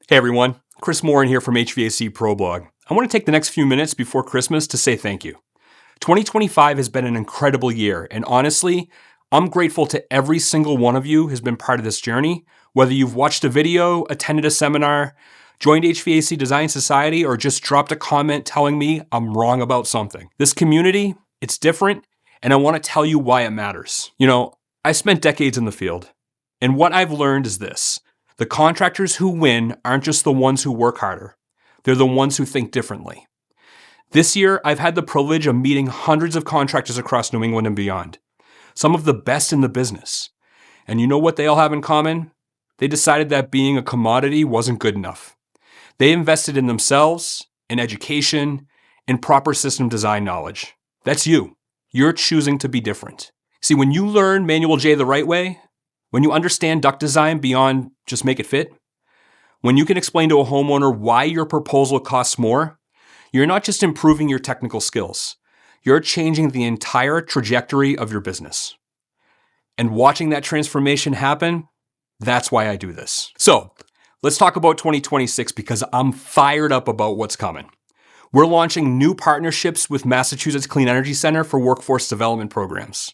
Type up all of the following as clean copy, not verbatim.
Hey everyone, Chris Morin here from HVAC Pro Blog. I want to take the next few minutes before Christmas to say thank you. 2025 has been an incredible year, and honestly, I'm grateful to every single one of you who's been part of this journey, whether you've watched a video, attended a seminar, joined HVAC Design Society, or just dropped a comment telling me I'm wrong about something. This community, it's different, and I want to tell you why it matters. You know, I spent decades in the field, and what I've learned is this. The contractors who win aren't just the ones who work harder. They're the ones who think differently. This year, I've had the privilege of meeting hundreds of contractors across New England and beyond, some of the best in the business. And you know what they all have in common? They decided that being a commodity wasn't good enough. They invested in themselves, in education, in proper system design knowledge. That's you. You're choosing to be different. See, when you learn Manual J the right way, when you understand duct design beyond just make it fit, when you can explain to a homeowner why your proposal costs more, you're not just improving your technical skills, you're changing the entire trajectory of your business. And watching that transformation happen, that's why I do this. So, let's talk about 2026 because I'm fired up about what's coming. We're launching new partnerships with Massachusetts Clean Energy Center for workforce development programs.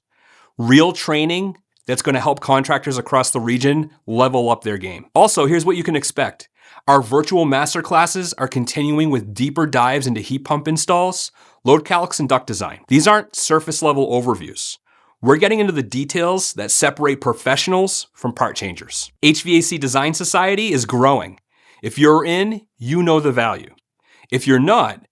Real training that's going to help contractors across the region level up their game. Also, here's what you can expect. Our virtual masterclasses are continuing with deeper dives into heat pump installs, load calcs, and duct design. These aren't surface level overviews. We're getting into the details that separate professionals from part changers. HVAC Design Society is growing. If you're in, you know the value. If you're not,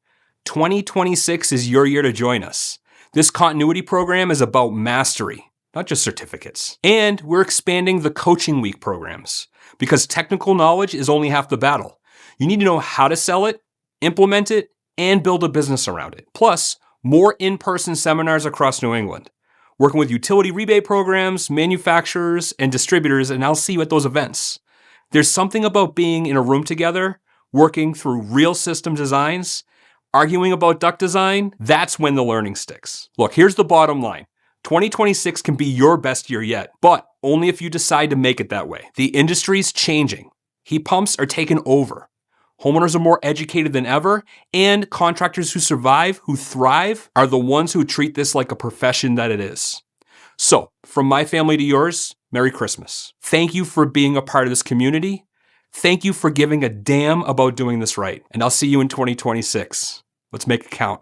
2026 is your year to join us. This continuity program is about mastery, not just certificates. And we're expanding the Coaching Week programs because technical knowledge is only half the battle. You need to know how to sell it, implement it, and build a business around it. Plus, more in-person seminars across New England, working with utility rebate programs, manufacturers, and distributors, and I'll see you at those events. There's something about being in a room together, working through real system designs, arguing about duct design. That's when the learning sticks. Look, here's the bottom line. 2026 can be your best year yet, but only if you decide to make it that way. The industry's changing. Heat pumps are taking over. Homeowners are more educated than ever, and contractors who survive, who thrive, are the ones who treat this like a profession that it is. So, from my family to yours, Merry Christmas. Thank you for being a part of this community. Thank you for giving a damn about doing this right. And I'll see you in 2026. Let's make it count.